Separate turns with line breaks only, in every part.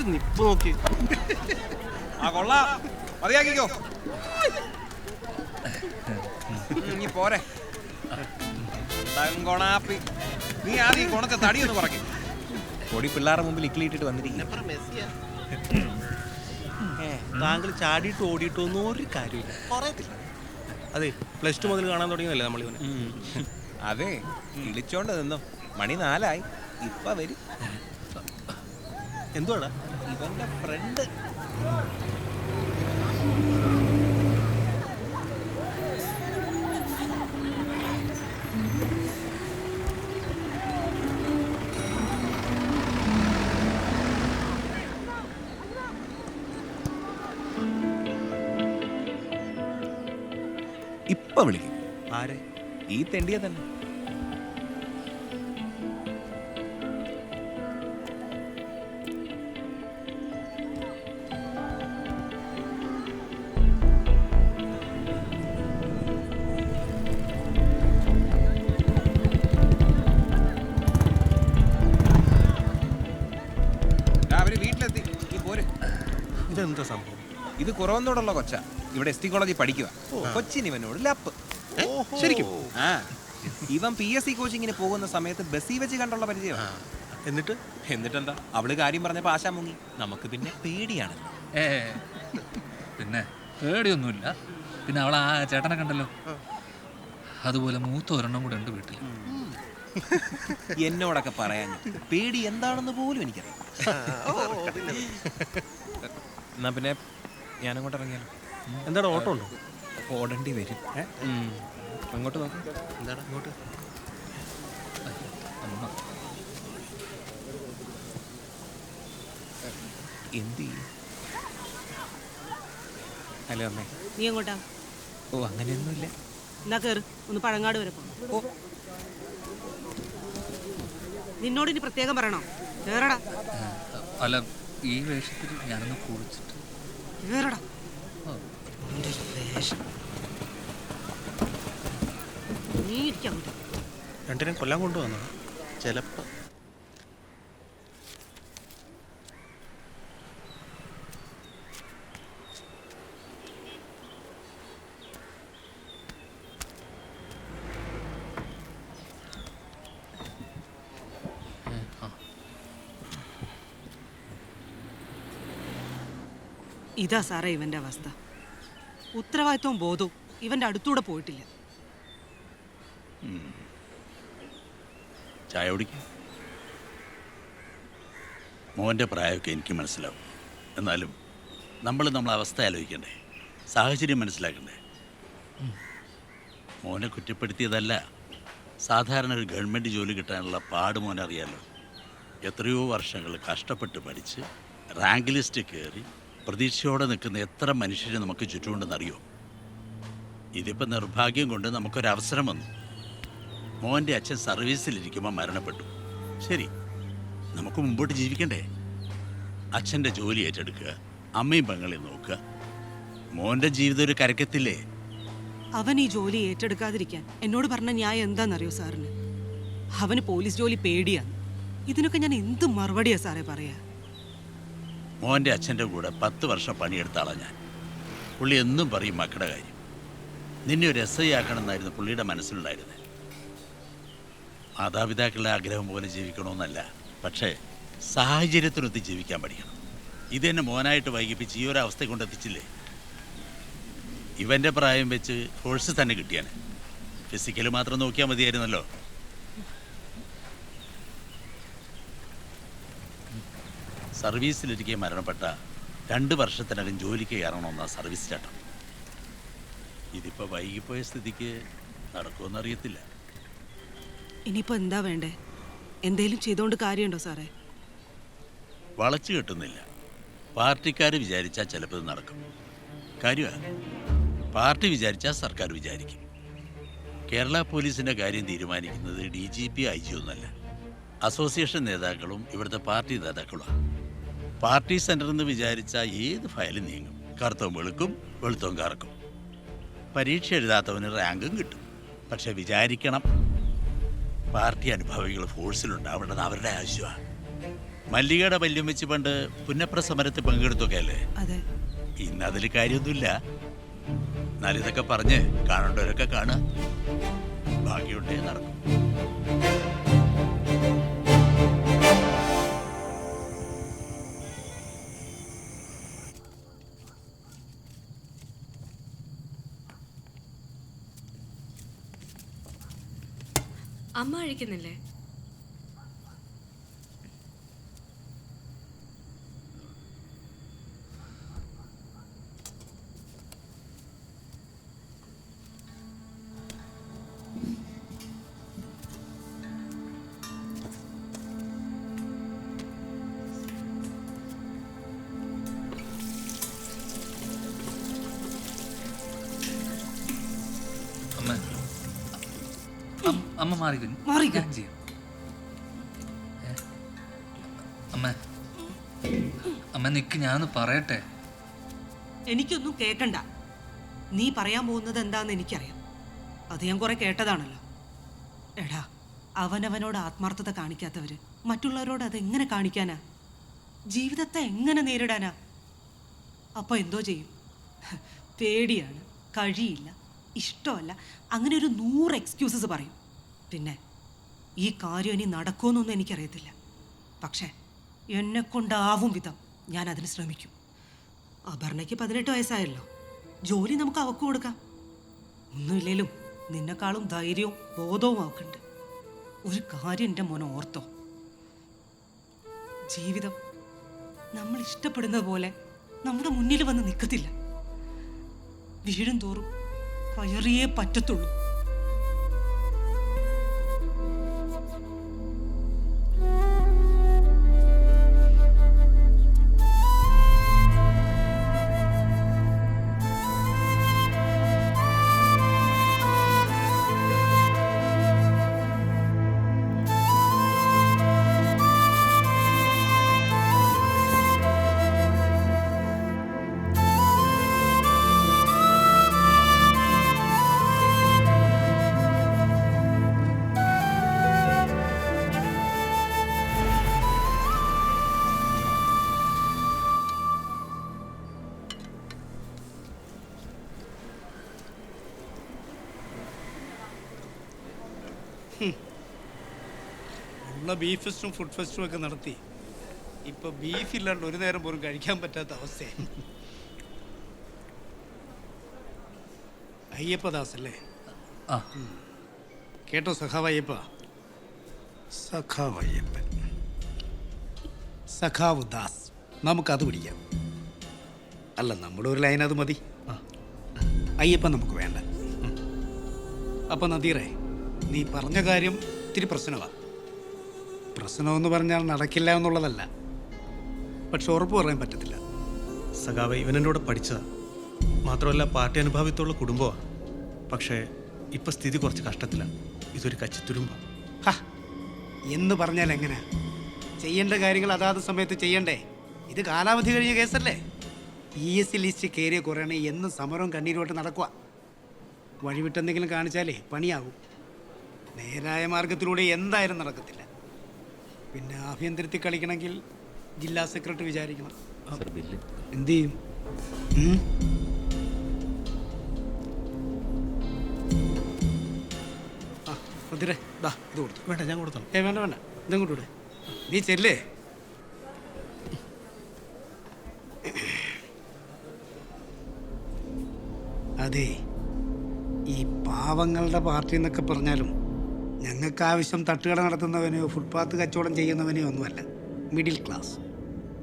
ഒരു നിപ്പ് നോക്കി.
ആ കൊള്ളാം, മതിയാക്കിക്കോ. ഇനി പോരെ കൊണാപ്പി. നീ ആദ്യം കൊണത്തെ തടിയൊന്ന് കുറയ്ക്കും. പൊടി പിള്ളേരുടെ മുമ്പിൽ ഇക്കിളിയിട്ടിട്ട് വന്നിരിക്കും.
താങ്കൾ ചാടിയിട്ട് ഓടിയിട്ടൊന്നും ഒരു കാര്യമില്ല, പറയത്തില്ല. അതെ, +2 മുതൽ കാണാൻ തുടങ്ങിയതല്ലേ നമ്മൾ ഇവനെ.
അതെ, വിളിച്ചോണ്ട് നിന്നോ. മണി 4 ഇപ്പൊ വരും.
എന്തുവാടാ?
ഇവന്റെ ഫ്രണ്ട്. ഇപ്പൊ വിളിക്കും.
ആരെ?
ഈ തെണ്ടിയെ തന്നെ. അവര് വീട്ടിലെത്തി. നീ പോര്.
ഇതെന്താ സംഭവം?
ഇത് കുറവന്നോടുള്ള കൊച്ച. ഇവിടെ ST കോളേജിൽ പഠിക്കുക. കൊച്ചിന് ഇവനോട് ലപ്പ്.
ശരിക്കും?
ആ, ഇവൻ PSC കോച്ചിങ്ങിന് പോകുന്ന സമയത്ത് ബസ്സിൽ വെച്ച് കണ്ടുള്ള പരിചയമാണ്.
എന്നിട്ടെന്താ?
അവള് കാര്യം പറഞ്ഞപ്പോ ആശാ മുങ്ങി. നമുക്ക് പിന്നെ പേടിയാണ്.
പിന്നെ പേടിയൊന്നുമില്ല. പിന്നെ അവൾ ആ ചേട്ടനെ കണ്ടല്ലോ, അതുപോലെ മൂത്ത ഒരെണ്ണം കൂടെ ഉണ്ട് വീട്ടിൽ.
എന്നോടൊക്കെ പറയാൻ പേടി എന്താണെന്ന് പോലും എനിക്കറിയാം. എന്നാ പിന്നെ ഞാനങ്ങോട്ട് ഇറങ്ങിയാലോ?
എന്താണ്, ഓട്ടോ ഉണ്ടോ?
ഓടേണ്ടി വരും. അങ്ങോട്ട് നോക്കാം.
എന്താണ് അങ്ങോട്ട്?
അമ്മ
എന്ത് ചെയ്യും? ഹലോ അമ്മേ.
നീ എങ്ങോട്ടാ?
ഓ, അങ്ങനെയൊന്നുമില്ല.
എന്നാ കേറ്, ഒന്ന് പഴങ്ങാട് വരെ പോ.
ഓ,
നിന്നോട് ഇനി പ്രത്യേകം പറയണോ? കേറടാ.
അല്ല, ഈ വേഷത്തിൽ ഞാനൊന്ന് കുളിച്ചിട്ട്.
കേറടാ. നീ ഇരിക്കാം.
രണ്ടിനും കൊല്ലാൻ കൊണ്ടുവന്നോ? ചിലപ്പോ.
ഇതാ സാറേ ഇവന്റെ അവസ്ഥ. ഉത്തരവാദിത്വവും ബോധവും ഇവന്റെ അടുത്തൂടെ പോയിട്ടില്ല.
ചായ കുടിക്കും. മോൻ്റെ പ്രായമൊക്കെ എനിക്ക് മനസ്സിലാവും. എന്നാലും നമ്മളെ അവസ്ഥ ആലോചിക്കണ്ടേ, സാഹചര്യം മനസ്സിലാക്കണ്ടേ. മോനെ കുറ്റപ്പെടുത്തിയതല്ല, സാധാരണ ഒരു ഗവൺമെൻറ് ജോലി കിട്ടാനുള്ള പാട് മോനറിയാലോ. എത്രയോ വർഷങ്ങൾ കഷ്ടപ്പെട്ട് പഠിച്ച് റാങ്ക് ലിസ്റ്റ് കയറി പ്രതീക്ഷയോടെ നിൽക്കുന്ന എത്ര മനുഷ്യരെ നമുക്ക് ചുറ്റുമുണ്ടെന്നറിയോ. ഇതിപ്പോൾ നിർഭാഗ്യം കൊണ്ട് നമുക്കൊരവസരം വന്നു. മോൻ്റെ അച്ഛൻ സർവീസിലിരിക്കുമ്പോൾ മരണപ്പെട്ടു. ശരി, നമുക്ക് മുമ്പോട്ട് ജീവിക്കണ്ടേ? അച്ഛൻ്റെ ജോലി ഏറ്റെടുക്കുക, അമ്മയും പെങ്ങളെയും നോക്കുക. മോൻ്റെ ജീവിതം ഒരു കരക്കത്തില്ലേ?
അവൻ ഈ ജോലി ഏറ്റെടുക്കാതിരിക്കാൻ എന്നോട് പറഞ്ഞ ന്യായം എന്താണെന്നറിയോ സാറിന്? അവന് പോലീസ് ജോലി പേടിയാണ്. ഇതിനൊക്കെ ഞാൻ എന്ത് മറുപടിയാ സാറേ പറയാ?
മോൻ്റെ അച്ഛൻ്റെ കൂടെ 10 വർഷം പണിയെടുത്ത ആളാണ് ഞാൻ. പുള്ളി എന്നും പറയും മക്കളുടെ കാര്യം. നിന്നെ ഒരു SI ആക്കണമെന്നായിരുന്നു പുള്ളിയുടെ മനസ്സിലുണ്ടായിരുന്നത്. മാതാപിതാക്കളുടെ ആഗ്രഹം പോലെ ജീവിക്കണമെന്നല്ല, പക്ഷേ സാഹചര്യത്തിനൊത്ത് ജീവിക്കാൻ പഠിക്കണം. ഇതെന്നെ മോനായിട്ട് വൈകിപ്പിച്ച് ഈ ഒരു അവസ്ഥ കൊണ്ടെത്തിച്ചില്ലേ? ഇവൻ്റെ പ്രായം വെച്ച് കോഴ്സ് തന്നെ കിട്ടിയാണ്. ഫിസിക്കൽ മാത്രം നോക്കിയാൽ മതിയായിരുന്നല്ലോ. സർവീസിലിരിക്കെ മരണപ്പെട്ട 2 വർഷത്തിനകം ജോലിക്ക് കയറണമെന്ന സർവീസ് ചട്ടം. ഇതിപ്പോൾ വൈകിപ്പോയ സ്ഥിതിക്ക് നടക്കുമെന്നറിയത്തില്ല.
ഇനിയിപ്പോ എന്താ വേണ്ടേ? എന്തേലും ചെയ്തോണ്ട് കാര്യമുണ്ടോ സാറേ?
വളച്ചു കെട്ടുന്നില്ല. പാർട്ടിക്കാർ വിചാരിച്ചാൽ ചിലപ്പോൾ ഇത് നടക്കും. കാര്യമാണ്, പാർട്ടി വിചാരിച്ചാൽ സർക്കാർ വിചാരിക്കും. കേരള പോലീസിൻ്റെ കാര്യം തീരുമാനിക്കുന്നത് DGP IG ഒന്നല്ല, അസോസിയേഷൻ നേതാക്കളും ഇവിടുത്തെ പാർട്ടി നേതാക്കളുമാണ്. പാർട്ടി സെൻറ്ററിൽ നിന്ന് വിചാരിച്ചാൽ ഏത് ഫയലും നീങ്ങും. കറുത്തവും വെളുക്കും, വെളുത്തവും കറക്കും. പരീക്ഷ എഴുതാത്തവന് റാങ്കും കിട്ടും. പക്ഷെ വിചാരിക്കണം, പാർട്ടി അനുഭാവികൾ ഫോഴ്സിലുണ്ടാവേണ്ടത് അവരുടെ ആവശ്യമാണ്. മല്ലികയുടെ വല്യം വെച്ച് പണ്ട് പുന്നപ്ര സമരത്തിൽ പങ്കെടുത്തൊക്കെ അല്ലേ?
അതെ.
ഇന്ന് അതിൽ കാര്യമൊന്നുമില്ല. എന്നാൽ ഇതൊക്കെ പറഞ്ഞ് കാണേണ്ടവരൊക്കെ കാണുക, ഭാഗ്യമുണ്ടേ നടക്കും.
അമ്മ കഴിക്കുന്നില്ലേ?
അമ്മ അമ്മ മാറിക്കും,
മാറിക്കോ.
ഞാൻ ചെയ്യാം. അമ്മ അമ്മ നിക്ക്, ഞാനൊന്ന് പറയട്ടെ.
എനിക്കൊന്നും കേക്കണ്ട. നീ പറയാൻ പോകുന്നത് എന്താന്ന് എനിക്കറിയാം. അത് ഞാൻ കുറെ കേട്ടതാണല്ലോ. എടാ, അവനവനോട് ആത്മാർത്ഥത കാണിക്കാത്തവര് മറ്റുള്ളവരോട് അതെങ്ങനെ കാണിക്കാനാ? ജീവിതത്തെ എങ്ങനെ നേരിടാനാ? അപ്പൊ എന്തോ ചെയ്യും? പേടിയാണ്, കഴിയില്ല, ഇഷ്ടമല്ല, അങ്ങനെ ഒരു 100 എക്സ്ക്യൂസസ് പറയും. പിന്നെ ഈ കാര്യം ഇനി നടക്കുമെന്നൊന്നും എനിക്കറിയത്തില്ല. പക്ഷേ എന്നെക്കൊണ്ടാവും വിധം ഞാൻ അതിന് ശ്രമിക്കും. അപർണയ്ക്ക് 18 വയസ്സായല്ലോ. ജോലി നമുക്ക് അവക്ക് കൊടുക്കാം. ഒന്നുമില്ലേലും നിന്നെക്കാളും ധൈര്യവും ബോധവും അവക്കുണ്ട്. ഒരു കാര്യം എൻ്റെ മോനെ ഓർത്തോ, ജീവിതം നമ്മൾ ഇഷ്ടപ്പെടുന്നത് പോലെ നമ്മുടെ മുന്നിൽ വന്ന് നിൽക്കത്തില്ല. വീഴും തോറും കയറിയേ പറ്റത്തുള്ളൂ.
ഉള്ള ബീഫ് ഫെസ്റ്റും ഫുഡ് ഫെസ്റ്റും ഒക്കെ നടത്തി ഇപ്പൊ ബീഫ് ഇല്ലാണ്ട് ഒരു നേരം പോലും കഴിക്കാൻ പറ്റാത്ത അവസ്ഥയാണ്. അയ്യപ്പദാസ് അല്ലേ?
ആ,
കേട്ടോ സഖാവ് അയ്യപ്പ? സഖാവ് അയ്യപ്പൻ, സഖാവ് ദാസ്, നമുക്കത് പിടിക്കാം. അല്ല, നമ്മുടെ ഒരു ലൈൻ അത് മതി. അയ്യപ്പൻ നമുക്ക് വേണ്ട. അപ്പം നദീറേ, നീ പറഞ്ഞ കാര്യം ഇത്തിരി പ്രശ്നമാണ്. പ്രശ്നമെന്ന് പറഞ്ഞാൽ നടക്കില്ല എന്നുള്ളതല്ല, പക്ഷെ ഉറപ്പ് പറയാൻ പറ്റത്തില്ല.
സഖാവ് ഇവൻ എൻ്റെ കൂടെ പഠിച്ചതാണ്. മാത്രമല്ല പാർട്ടി അനുഭാവിത്തുള്ള കുടുംബമാണ്. പക്ഷേ ഇപ്പം സ്ഥിതി കുറച്ച് കഷ്ടത്തിലാണ്. ഇതൊരു കച്ചിത്തുരുമ്പാണ്.
ഹാ, എന്ന് പറഞ്ഞാൽ എങ്ങനെ? ചെയ്യേണ്ട കാര്യങ്ങൾ അതാത് സമയത്ത് ചെയ്യണ്ടേ? ഇത് കാലാവധി കഴിഞ്ഞ കേസല്ലേ? PSC ലിസ്റ്റ് കയറിയ കുറയണേ എന്നും സമരവും കണ്ണീരോട്ട് നടക്കുക. വഴിവിട്ടെന്തെങ്കിലും കാണിച്ചാലേ പണിയാകും. നേരായ മാർഗത്തിലൂടെ എന്തായാലും നടക്കത്തില്ല. പിന്നെ ആഭ്യന്തരത്തിൽ കളിക്കണമെങ്കിൽ ജില്ലാ സെക്രട്ടറി വിചാരിക്കണം. എന്ത് ചെയ്യും? ആ മതിരെ, ദാ ഇത് കൊടുത്തു.
വേണ്ട, ഞാൻ കൊടുത്തോളാം.
വേണ്ട വേണ്ട, ഇതും കൂടെ നീ ചെല്ലേ. അതെ, ഈ പാവങ്ങളുടെ പാർട്ടി എന്നൊക്കെ പറഞ്ഞാലും ഞങ്ങൾക്ക് ആവശ്യം തട്ടുകട നടത്തുന്നവനെയോ ഫുട്പാത്ത് കച്ചവടം ചെയ്യുന്നവനെയോ ഒന്നുമല്ല. മിഡിൽ ക്ലാസ്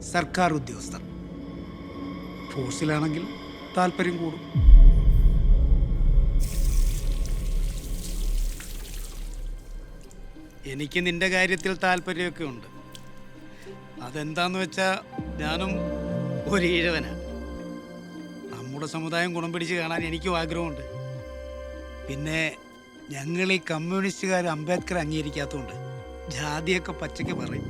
സർക്കാർ ഉദ്യോഗസ്ഥർ. ഫോഴ്സിലാണെങ്കിൽ താല്പര്യം കൂടും. എനിക്ക് നിന്റെ കാര്യത്തിൽ താല്പര്യമൊക്കെ ഉണ്ട്. അതെന്താന്ന് വെച്ചാൽ ഞാനും ഒരു ഈഴവനാണ്. നമ്മുടെ സമുദായം ഗുണം പിടിച്ച് കാണാൻ എനിക്കും ആഗ്രഹമുണ്ട്. പിന്നെ ഞങ്ങൾ ഈ കമ്മ്യൂണിസ്റ്റുകാർ അംബേദ്കർ അംഗീകരിക്കാത്തതുകൊണ്ട് ജാതിയൊക്കെ പച്ചയ്ക്ക് പറയും.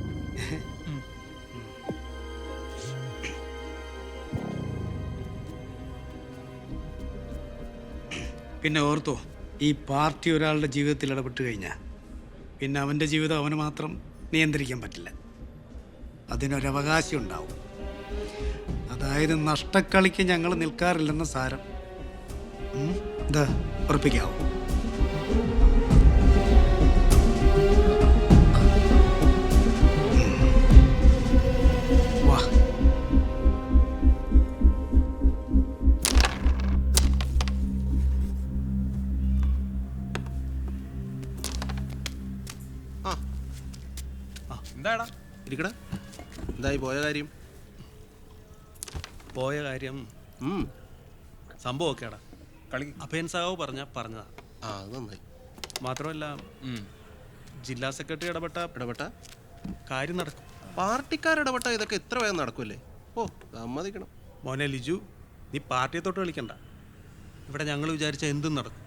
പിന്നെ ഓർത്തോ, ഈ പാർട്ടി ഒരാളുടെ ജീവിതത്തിൽ ഇടപെട്ട് കഴിഞ്ഞാൽ പിന്നെ അവൻ്റെ ജീവിതം അവന് മാത്രം നിയന്ത്രിക്കാൻ പറ്റില്ല. അതിനൊരവകാശം ഉണ്ടാവും. അതായത് നഷ്ടക്കളിക്ക് ഞങ്ങൾ നിൽക്കാറില്ലെന്ന് സാരം. എന്താ ഉറപ്പിക്കാവോ? വാ.
എന്താടാ
ഇരിക്കടാ. എന്തായി പോയ കാര്യം?
പോയ കാര്യം സംഭവമൊക്കെയാടാ.
കളി
അഭയൻ സാഹു പറഞ്ഞതാ.
ആ അത് നന്നായി.
മാത്രമല്ല ജില്ലാ സെക്രട്ടറി
ഇടപെട്ട
കാര്യം നടക്കും.
പാർട്ടിക്കാരിടപെട്ട ഇതൊക്കെ ഇത്ര വേഗം നടക്കൂലേ? ഓ സമ്മതിക്കണം.
മോനെ ലിജു, നീ പാർട്ടിയെ തൊട്ട് കളിക്കണ്ട. ഇവിടെ ഞങ്ങൾ വിചാരിച്ച എന്തും നടക്കും.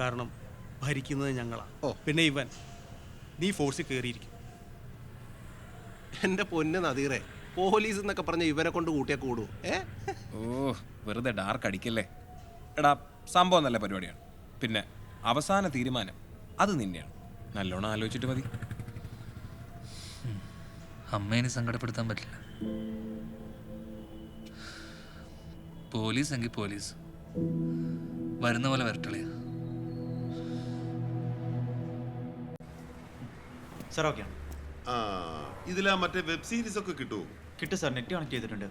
കാരണം ഭരിക്കുന്നത് ഞങ്ങളാ. പിന്നെ ഇവൻ നീ ഫോഴ്സിൽ കയറിയിരിക്കും.
എൻ്റെ പൊന്ന് നദീറേ, പോലീസ് എന്നൊക്കെ പറഞ്ഞ ഇവനെ കൊണ്ട് കൂട്ടിയാൽ കൂടുവോ?
ഓ വെറുതെ ഡാർക്ക് അടിക്കല്ലേ. എടാ സംഭവം നല്ല പരിപാടിയാണ്. പിന്നെ അവസാന തീരുമാനം അത് നിന്നെയാണ്. നല്ലോണം ആലോചിച്ചിട്ട് മതി.
അമ്മേനെ സങ്കടപ്പെടുത്താൻ പറ്റില്ല. പോലീസ് എങ്കിൽ പോലീസ് വരുന്ന പോലെ വരട്ടളയാ.
സാർ ഓക്കെയാണ്.
ഇതിലാ മറ്റേ വെബ് സീരീസ് ഒക്കെ കിട്ടുമോ?
കിട്ടും സാർ, നെറ്റ് കണക്ട് ചെയ്തിട്ടുണ്ട്.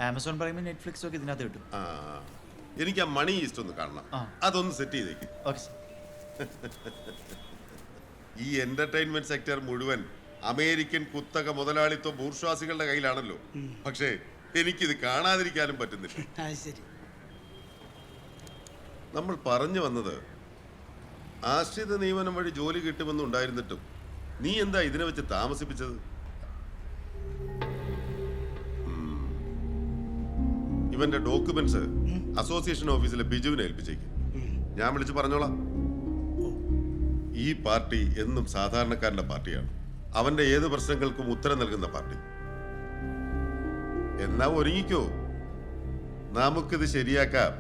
ആമസോൺ പ്രൈമും നെറ്റ്ഫ്ലിക്സും ഒക്കെ ഇതിനകത്ത് കിട്ടും.
എനിക്ക് ആ മണി ഈസ്റ്റ് ഒന്ന് കാണണം. അതൊന്ന് സെറ്റ് ചെയ്തേക്ക്.
Okay sir.
ഈ എന്റർടൈൻമെന്റ് സെക്ടർ മുഴുവൻ അമേരിക്കൻ കുത്തക മുതലാളിത്വ ബൂർഷ്വാസികളുടെ കയ്യിലാണല്ലോ. പക്ഷേ എനിക്കിത് കാണാതിരിക്കാനും പറ്റുന്നില്ല.
ശരി.
നമ്മൾ പറഞ്ഞു വന്നത് ആശ്രിത നിയമനം വഴി ജോലി കിട്ടുമെന്നുണ്ടായിരുന്നിട്ടും നീ എന്താ ഇതിനെ വെച്ച് താമസിപ്പിച്ചത്? ഇവന്റെ ഡോക്യുമെന്റ്സ് അസോസിയേഷൻ ഓഫീസിലെ ബിജുവിനെ ഏൽപ്പിച്ചേക്ക്. ഞാൻ വിളിച്ച് പറഞ്ഞോളാം. ഈ പാർട്ടി എന്നും സാധാരണക്കാരന്റെ പാർട്ടിയാണ്. അവന്റെ ഏത് പ്രശ്നങ്ങൾക്കും ഉത്തരം നൽകുന്ന പാർട്ടി. എന്നാ ഒരുങ്ങിക്കോ, നമുക്കിത് ശരിയാക്കാം.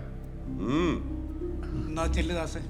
എന്നാ ചെല്ലുദാസേ.